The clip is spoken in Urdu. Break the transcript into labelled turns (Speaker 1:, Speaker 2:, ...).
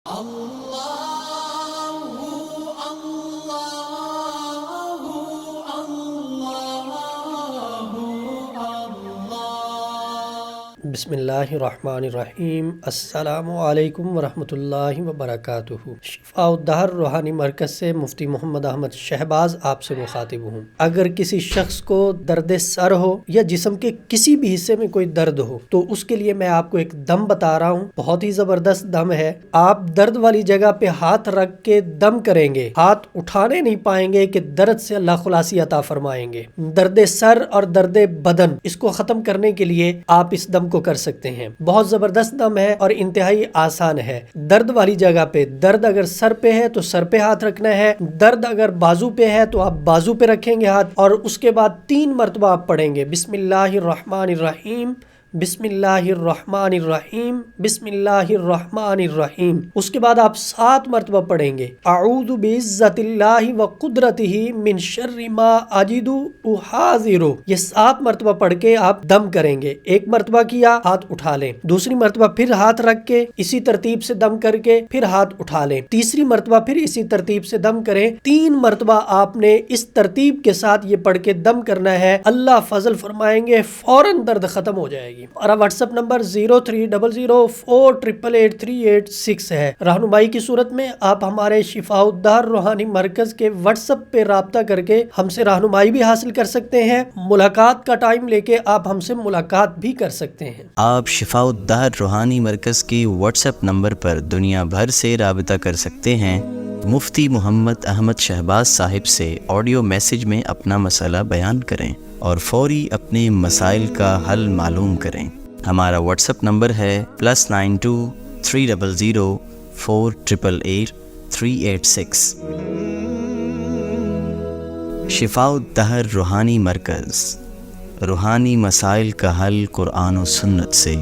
Speaker 1: بسم اللہ الرحمن الرحیم۔ السلام علیکم ورحمۃ اللہ وبرکاتہ۔ شفاء الدہر روحانی مرکز سے مفتی محمد احمد شہباز آپ سے مخاطب ہوں۔ اگر کسی شخص کو درد سر ہو یا جسم کے کسی بھی حصے میں کوئی درد ہو تو اس کے لیے میں آپ کو ایک دم بتا رہا ہوں، بہت ہی زبردست دم ہے۔ آپ درد والی جگہ پہ ہاتھ رکھ کے دم کریں گے، ہاتھ اٹھانے نہیں پائیں گے کہ درد سے اللہ خلاصی عطا فرمائیں گے۔ درد سر اور درد بدن، اس کو ختم کرنے کے لیے آپ اس دم کو کر سکتے ہیں۔ بہت زبردست دم ہے اور انتہائی آسان ہے۔ درد والی جگہ پہ، درد اگر سر پہ ہے تو سر پہ ہاتھ رکھنا ہے، درد اگر بازو پہ ہے تو آپ بازو پہ رکھیں گے ہاتھ، اور اس کے بعد 3 مرتبہ آپ پڑھیں گے بسم اللہ الرحمن الرحیم، بسم اللہ الرحمن الرحیم، بسم اللہ الرحمن الرحیم۔ اس کے بعد آپ 7 مرتبہ پڑھیں گے اعوذ بعزت اللہ وقدرتہ من شر ما اجد احاذر۔ یہ 7 مرتبہ پڑھ کے آپ دم کریں گے۔ 1 مرتبہ کیا، ہاتھ اٹھا لیں، دوسری مرتبہ پھر ہاتھ رکھ کے اسی ترتیب سے دم کر کے پھر ہاتھ اٹھا لیں، تیسری مرتبہ پھر اسی ترتیب سے دم کریں۔ 3 مرتبہ آپ نے اس ترتیب کے ساتھ یہ پڑھ کے دم کرنا ہے، اللہ فضل فرمائیں گے، فوراً درد ختم ہو جائے گی۔ اور واٹس ایپ نمبر 0300483836 ہے۔ رہنمائی کی صورت میں آپ ہمارے شفاء الدہر روحانی مرکز کے واٹس ایپ پہ رابطہ کر کے ہم سے رہنمائی بھی حاصل کر سکتے ہیں، ملاقات کا ٹائم لے کے آپ ہم سے ملاقات بھی کر سکتے ہیں۔
Speaker 2: آپ شفاء الدہر روحانی مرکز کی واٹس ایپ نمبر پر دنیا بھر سے رابطہ کر سکتے ہیں۔ مفتی محمد احمد شہباز صاحب سے آڈیو میسج میں اپنا مسئلہ بیان کریں اور فوری اپنے مسائل کا حل معلوم کریں۔ ہمارا واٹس ایپ نمبر ہے +92 300 488 386۔ شفاء الدہر روحانی مرکز، روحانی مسائل کا حل قرآن و سنت سے۔